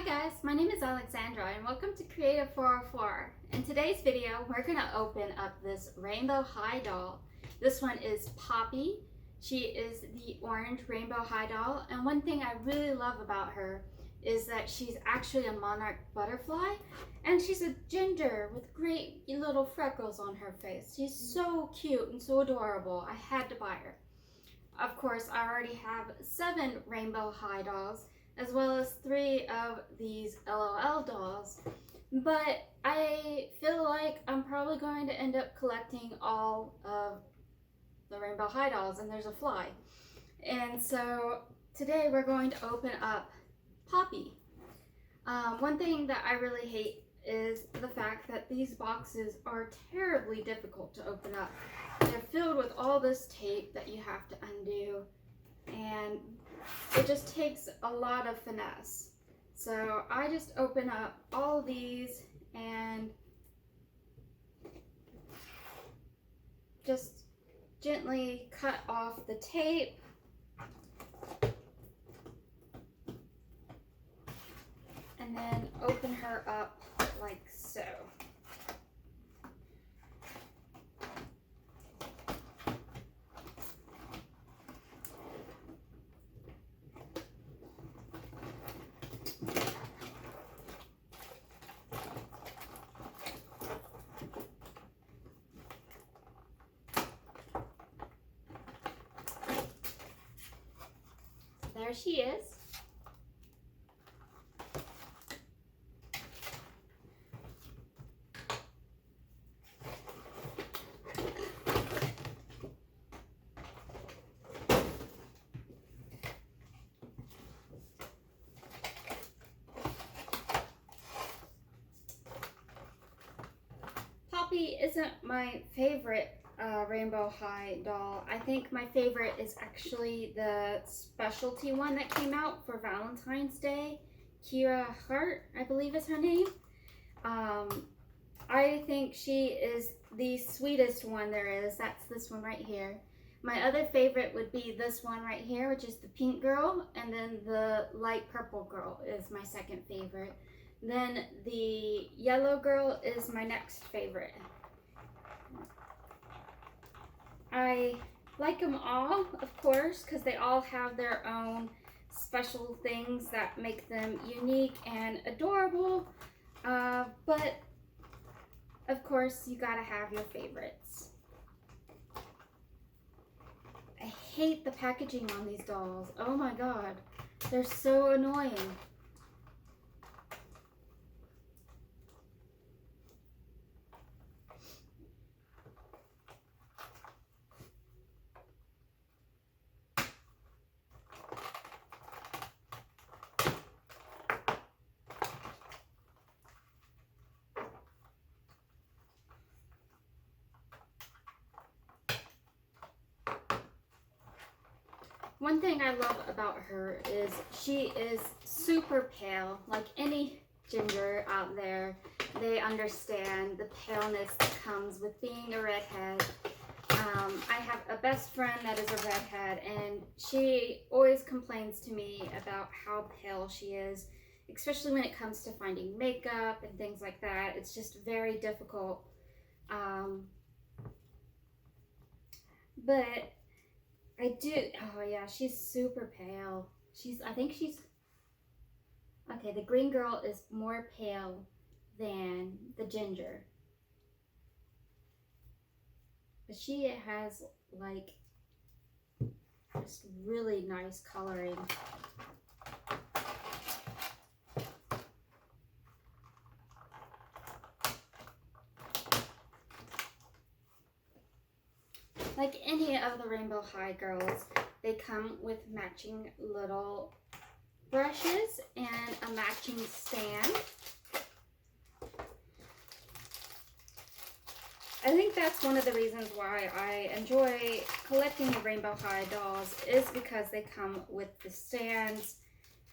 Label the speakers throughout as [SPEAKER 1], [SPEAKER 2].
[SPEAKER 1] Hi guys, my name is Alexandra and welcome to Creative 404. In today's video, we're going to open up this Rainbow High doll. This one is Poppy. She is the orange Rainbow High doll, and one thing I really love about her is that she's actually a monarch butterfly, and she's a ginger with great little freckles on her face. She's so cute and so adorable. I had to buy her. Of course, I already have 7 Rainbow High dolls, as well as 3 of these LOL dolls, but I feel like I'm probably going to end up collecting all of the Rainbow High dolls, and there's a fly. And so today we're going to open up Poppy. One thing that I really hate is the fact that these boxes are terribly difficult to open up. They're filled with all this tape that you have to undo, and it just takes a lot of finesse. So I just open up all these and just gently cut off the tape. And then open her up like so. There she is. Poppy isn't my favorite Rainbow High doll. I think my favorite is actually the specialty one that came out for Valentine's Day. Kira Hart, I believe is her name. I think she is the sweetest one there is. That's this one right here. My other favorite would be this one right here, which is the pink girl, and then the light purple girl is my second favorite. Then the yellow girl is my next favorite. I like them all, of course, because they all have their own special things that make them unique and adorable. But, of course, you gotta have your favorites. I hate the packaging on these dolls. Oh my god, they're so annoying. One thing I love about her is she is super pale. Like any ginger out there, they understand the paleness that comes with being a redhead. I have a best friend that is a redhead, and she always complains to me about how pale she is, especially when it comes to finding makeup and things like that. It's just very difficult. But I do, oh yeah, she's super pale. I think she's, okay, the green girl is more pale than the ginger. But she has like just really nice coloring. Like any of the Rainbow High girls, they come with matching little brushes and a matching stand. I think that's one of the reasons why I enjoy collecting the Rainbow High dolls, is because they come with the stands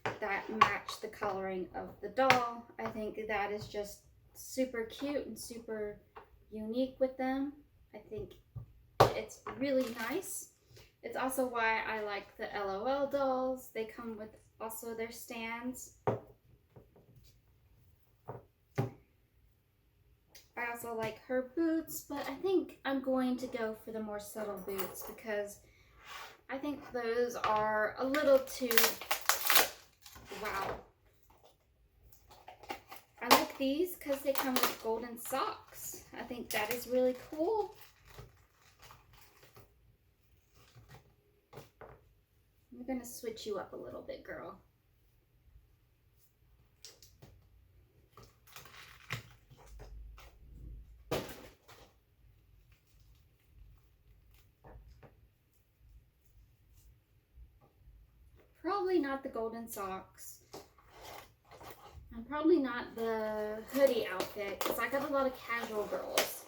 [SPEAKER 1] that match the coloring of the doll. I think that is just super cute and super unique with them. I think it's really nice. It's also why I like the LOL dolls. They come with also their stands. also like her boots, but I think I'm going to go for the more subtle boots because I think those are a little too, wow. I like these because they come with golden socks. I think that is really cool. I'm going to switch you up a little bit, girl. Probably not the golden socks. And probably not the hoodie outfit because I got a lot of casual girls.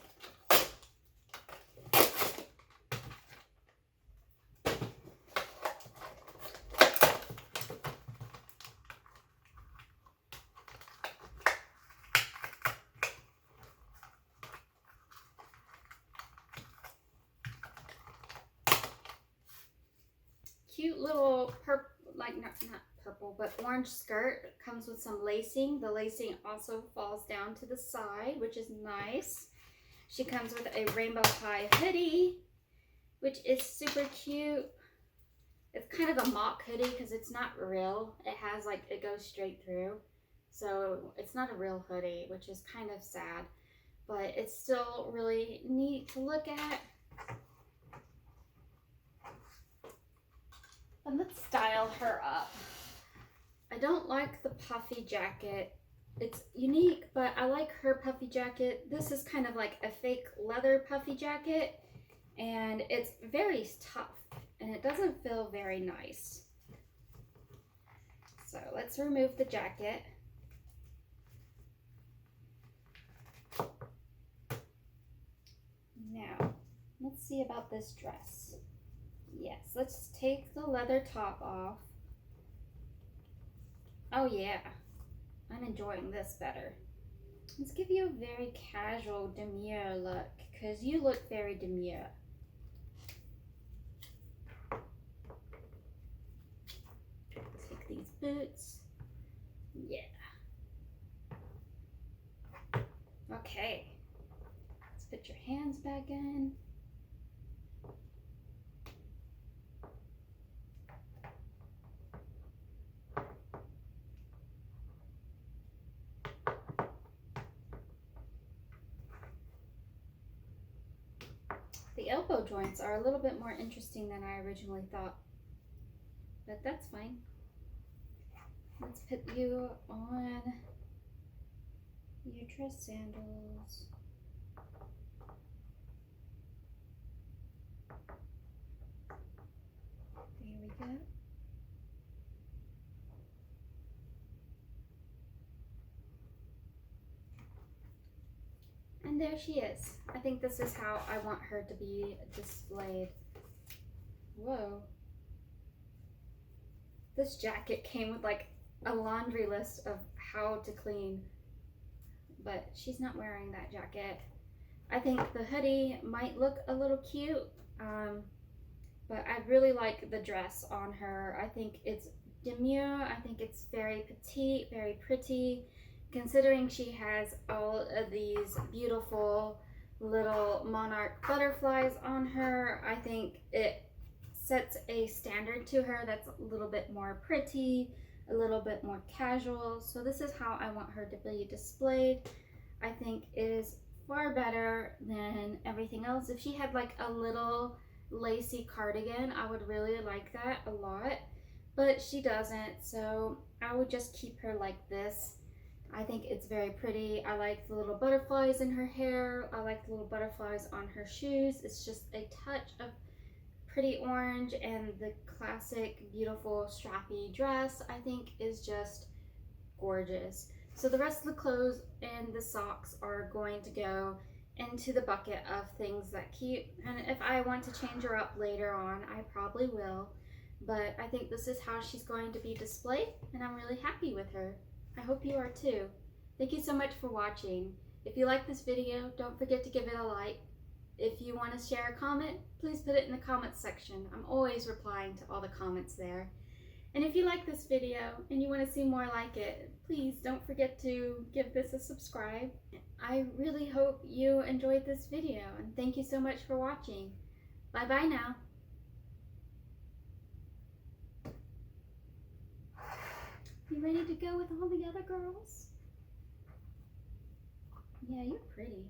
[SPEAKER 1] Cute little purple, like not purple, but orange skirt. It comes with some lacing. The lacing also falls down to the side, which is nice. She comes with a rainbow high hoodie, which is super cute. It's kind of a mock hoodie because it's not real. It has like, it goes straight through. So it's not a real hoodie, which is kind of sad, but it's still really neat to look at. And let's style her up. I don't like the puffy jacket. It's unique, but I like her puffy jacket. This is kind of like a fake leather puffy jacket, and it's very tough, and it doesn't feel very nice. So let's remove the jacket. Now, let's see about this dress. Yes, let's take the leather top off. Oh yeah, I'm enjoying this better. Let's give you a very casual, demure look, because you look very demure. Take these boots. Yeah. Okay. Let's put your hands back in. The elbow joints are a little bit more interesting than I originally thought, but that's fine. Let's put you on your dress sandals. There we go. And there she is. I think this is how I want her to be displayed. Whoa. This jacket came with like a laundry list of how to clean, but she's not wearing that jacket. I think the hoodie might look a little cute, but I really like the dress on her. I think it's demure. I think it's very petite, very pretty. Considering she has all of these beautiful little monarch butterflies on her, I think it sets a standard to her that's a little bit more pretty, a little bit more casual. So this is how I want her to be displayed. I think it is far better than everything else. If she had like a little lacy cardigan, I would really like that a lot, but she doesn't, so I would just keep her like this. I think it's very pretty. I like the little butterflies in her hair. I like the little butterflies on her shoes. It's just a touch of pretty orange, and the classic beautiful strappy dress I think is just gorgeous. So the rest of the clothes and the socks are going to go into the bucket of things that keep, and if I want to change her up later on, I probably will, but I think this is how she's going to be displayed, and I'm really happy with her. I hope you are too. Thank you so much for watching. If you like this video, don't forget to give it a like. If you want to share a comment, please put it in the comments section. I'm always replying to all the comments there. And if you like this video and you want to see more like it, please don't forget to give this a subscribe. I really hope you enjoyed this video, and thank you so much for watching. Bye bye now. You ready to go with all the other girls? Yeah, you're pretty.